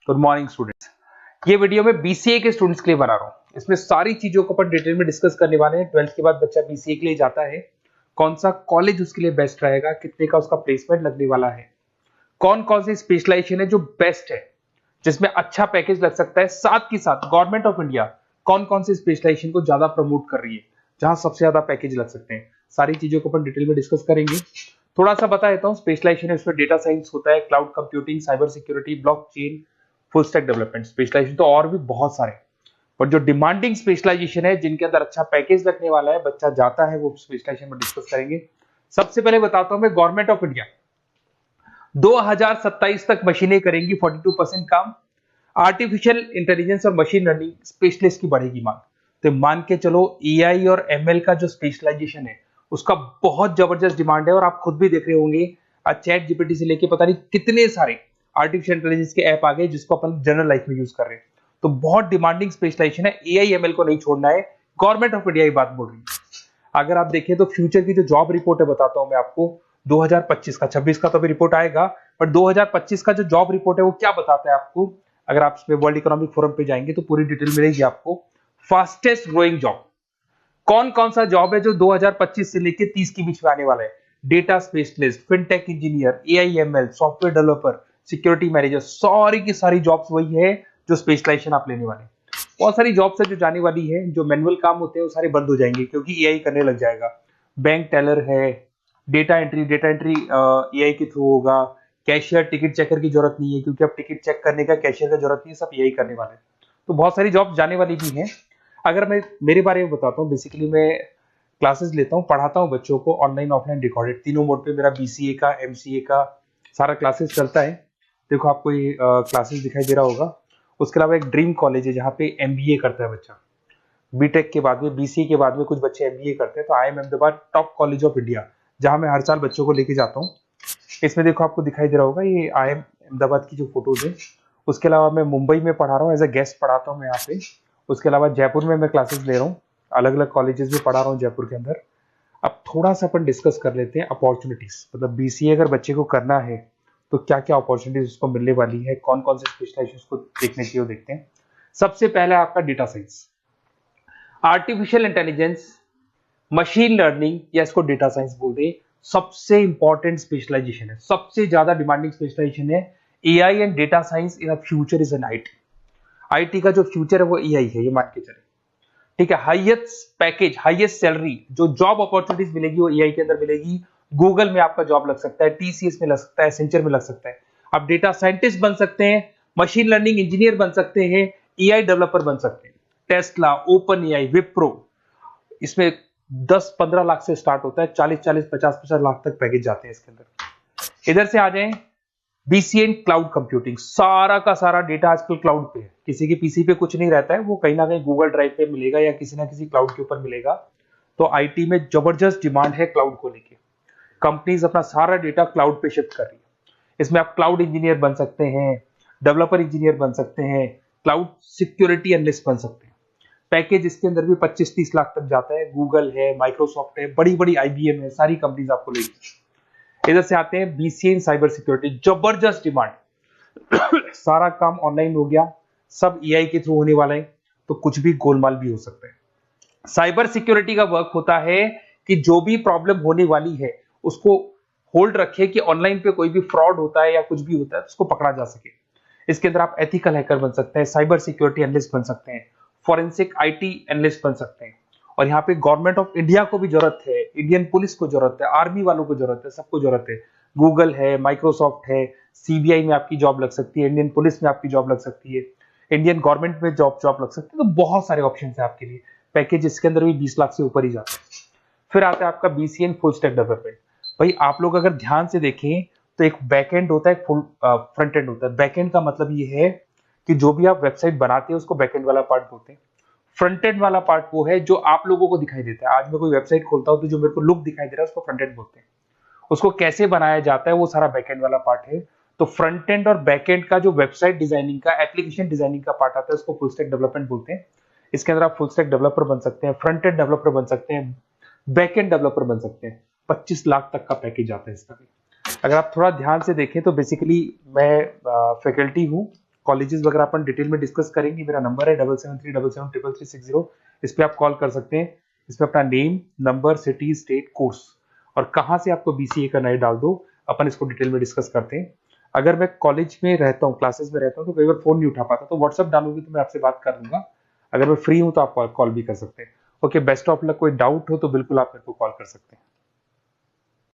Good morning students. ये video मैं BCA के स्टूडेंट्स के लिए बना रहा हूँ। इसमें सारी चीजों को अपन डिटेल में डिस्कस करने वाले हैं। 12th के बाद बच्चा बीसीए के लिए जाता है, कौन सा कॉलेज उसके लिए बेस्ट रहेगा, कितने का उसका प्लेसमेंट लगने वाला है, कौन कौन सी स्पेशलाइजेशन है जो बेस्ट है, जिसमें अच्छा पैकेज लग सकता है, साथ ही साथ गवर्नमेंट ऑफ इंडिया कौन कौन सी स्पेशलाइजेशन को ज्यादा प्रमोट कर रही है, जहां सबसे ज्यादा पैकेज लग सकते हैं। सारी चीजों को अपन डिटेल में डिस्कस करेंगे। थोड़ा सा बता देता हूँ, स्पेशलाइजेशन है उसमें डेटा साइंस होता है, cloud computing, cyber security, blockchain, full stack development. Specialisation तो और भी बहुत सारे, पर जो डिमांडिंग स्पेशलाइजेशन है जिनके अंदर अच्छा पैकेज लगने वाला है, बच्चा जाता है, वो स्पेशलाइजेशन में डिस्कस करेंगे। सबसे पहले बताता हूं मैं, गवर्नमेंट ऑफ इंडिया 2027 तक मशीनें करेंगी 42% काम। आर्टिफिशियल इंटेलिजेंस और मशीन लर्निंग स्पेशलिस्ट की बढ़ेगी मांग। तो मान के चलो एआई और एमएल का जो स्पेशलाइजेशन है उसका बहुत जबरदस्त डिमांड है। और आप खुद भी देख रहे होंगे, आज चैट जीपीटी से लेके पता नहीं कितने सारे आर्टिफिशियल इंटेलिजेंस के ऐप आ गए जिसको अपन जनरल लाइफ में यूज कर रहे हैं। तो बहुत डिमांडिंग स्पेशलाइजेशन है, एआई एमएल को नहीं छोड़ना है। गवर्नमेंट ऑफ इंडिया ये बात बोल रही है। अगर आप देखें तो फ्यूचर की जो जॉब रिपोर्ट है, बताता हूं मैं आपको 2025 का, 26 का तो अभी रिपोर्ट आएगा, पर 2025 का जो जॉब रिपोर्ट है वो क्या बताता है आपको। अगर आप इसमें वर्ल्ड इकोनॉमिक फोरम पे जाएंगे तो पूरी डिटेल मिलेगी आपको। फास्टेस्ट ग्रोइंग जॉब कौन कौन सा जॉब है जो 2025 से लेकर 30 के बीच में आने वाला है। Data specialist, fintech engineer, AIML, software developer, security manager, सारी की सारी जॉब्स वही है जो स्पेशलाइजेशन आप लेने वाले हैं। बहुत सारी जॉब्स है जो जाने वाली है, जो मैनुअल काम होते हैं वो सारे बंद हो जाएंगे क्योंकि एआई करने लग जाएगा। बैंक टेलर है, डेटा एंट्री एआई के थ्रू होगा। कैशियर, टिकट चेकर की जरूरत नहीं है क्योंकि अब टिकट चेक करने का कैशियर का जरूरत नहीं है, सब एआई करने वाले हैं। तो बहुत सारी जॉब जाने वाली भी हैं। अगर मैं मेरे बारे में बताता हूँ, बेसिकली मैं क्लासेस लेता हूँ, पढ़ाता हूँ बच्चों को, ऑनलाइन ऑफलाइन रिकॉर्डेड, तीनों मोड पे मेरा बीसीए का, एमसीए का सारा क्लासेस चलता है। देखो आपको ये क्लासेस दिखाई दे रहा होगा। उसके अलावा एक ड्रीम कॉलेज है जहाँ पे एमबीए करता है बच्चा। बीटेक के बाद में, बीसीए के बाद में कुछ बच्चे एमबीए करते हैं। तो I am Ahmedabad top college of India, जहाँ मैं हर साल बच्चों को लेके जाता हूँ। इसमें देखो आपको दिखाई दे रहा होगा, ये आई एम अहमदाबाद की जो फोटोज है। उसके अलावा मैं मुंबई में पढ़ा रहा हूँ, एज अ गेस्ट पढ़ाता हूँ मैं यहाँ पे। उसके अलावा जयपुर में मैं क्लासेस ले रहा हूँ, अलग अलग कॉलेजेस में पढ़ा रहा हूँ जयपुर के अंदर। अब थोड़ा सा अपन डिस्कस कर लेते हैं अपॉर्चुनिटीज, मतलब बीसीए अगर बच्चे को करना है तो क्या क्या अपॉर्चुनिटीज उसको मिलने वाली है, कौन कौन से स्पेशलाइजेशन उसको देखने चाहिए, वो देखते हैं। सबसे पहला आपका data science, artificial intelligence, machine learning, या इसको डेटा साइंस बोलते हैं, सबसे इंपॉर्टेंट स्पेशलाइजेशन है, सबसे ज्यादा डिमांडिंग स्पेशलाइजेशन है। AI and data science in future is an IT. IT का जो फ्यूचर है वो एआई है, ये मान के चले। ठीक है, हाईएस्ट पैकेज, हाईएस्ट सैलरी, जो जॉब अपॉर्चुनिटीज मिलेगी वो एआई के अंदर मिलेगी। गूगल में आपका जॉब लग सकता है, टीसीएस में लग सकता है, एसेंचर में लग सकता है। आप डेटा साइंटिस्ट बन सकते हैं, मशीन लर्निंग इंजीनियर बन सकते हैं, एआई डेवलपर बन सकते हैं। टेस्ला, ओपन एआई, विप्रो, इसमें 10-15 लाख से स्टार्ट होता है, 40-40, 50-50 लाख तक पैकेज जाते हैं इसके अंदर। इधर से आ जाएं, बीसीए क्लाउड कंप्यूटिंग, सारा का सारा डेटा आजकल क्लाउड पे है, किसी के पीसी पे कुछ नहीं रहता है, वो कहीं ना कहीं गूगल ड्राइव पे मिलेगा या किसी ना किसी क्लाउड के ऊपर मिलेगा। तो आईटी में जबरदस्त डिमांड है क्लाउड को लेके। कंपनीज अपना सारा डेटा क्लाउड पे शिफ्ट कर रही है। इसमें आप क्लाउड इंजीनियर बन सकते हैं, डेवलपर इंजीनियर बन सकते हैं, क्लाउड सिक्योरिटी एनालिस्ट बन सकते हैं। पैकेज इसके अंदर भी 25-30 लाख तक जाता है। गूगल है, माइक्रोसॉफ्ट है, बड़ी बड़ी आईबीएम है, सारी कंपनीज आपको लेगी। इधर से आते हैं बीसीए इन साइबर सिक्योरिटी, जबरदस्त डिमांड। सारा काम ऑनलाइन हो गया, सब एआई के थ्रू होने वाला है, तो कुछ भी गोलमाल भी हो सकता है। साइबर सिक्योरिटी का वर्क होता है कि जो भी प्रॉब्लम होने वाली है उसको होल्ड रखे कि ऑनलाइन पे कोई भी फ्रॉड होता है या कुछ भी होता है तो उसको पकड़ा जा सके। इसके अंदर आप एथिकल हैकर बन सकते हैं, साइबर सिक्योरिटी एनालिस्ट बन सकते हैं, फॉरेंसिक आईटी एनालिस्ट बन सकते हैं। और यहाँ पे गवर्नमेंट ऑफ इंडिया को भी जरूरत है, इंडियन पुलिस को जरूरत है, आर्मी वालों को जरूरत है, सबको जरूरत है। गूगल है, माइक्रोसॉफ्ट है, सीबीआई में आपकी जॉब लग सकती है, इंडियन पुलिस में आपकी जॉब लग सकती है, इंडियन गवर्नमेंट में जॉब लग सकती है। तो बहुत सारे ऑप्शन है आपके लिए। पैकेज इसके अंदर भी 20 लाख से ऊपर ही जाता है। फिर आता है आपका बीसीए फुल स्टैक डेवलपमेंट। भाई आप लोग अगर ध्यान से देखें तो एक बैकएंड होता है, एक फुल फ्रंट एंड होता है। बैकएंड का मतलब ये है कि जो भी आप वेबसाइट बनाते हैं उसको बैकएंड वाला पार्ट बोलते हैं। फ्रंट एंड वाला पार्ट वो है जो आप लोगों को दिखाई देता है। आज मैं कोई वेबसाइट खोलता हूं तो जो मेरे को लुक दिखाई दे रहा है उसको फ्रंट एंड बोलते हैं। उसको कैसे बनाया जाता है वो सारा बैकएंड वाला पार्ट है। तो फ्रंट एंड और बैकएंड का जो वेबसाइट डिजाइनिंग का, एप्लीकेशन डिजाइनिंग का पार्ट आता है उसको फुल स्टैक डेवलपमेंट बोलते हैं। इसके अंदर आप फुल स्टैक डेवलपर बन सकते हैं, फ्रंट एंड डेवलपर बन सकते हैं, बैकएंड डेवलपर बन सकते हैं। 25 लाख तक का पैकेज आता है इसका भी। अगर आप थोड़ा ध्यान से देखें तो बेसिकली मैं फैकल्टी हूँ कॉलेजेस वगैरह अपन डिटेल में डिस्कस करेंगे। मेरा नंबर है 7737773360, इस पे आप कॉल कर सकते हैं। इसमें अपना name, number, city, state, course और कहाँ से आपको बीसीए करना है डाल दो, अपन इसको डिटेल में डिस्कस करते हैं। अगर मैं कॉलेज में रहता हूँ, क्लासेस में रहता हूँ, तो कई बार फोन नहीं उठा पाता, तो व्हाट्सअप डालोगे तो मैं आपसे बात कर लूंगा। अगर मैं फ्री हूँ तो आप कॉल भी कर सकते हैं। Okay, best of luck. कोई डाउट हो तो बिल्कुल आप मेरे को कॉल कर सकते हैं।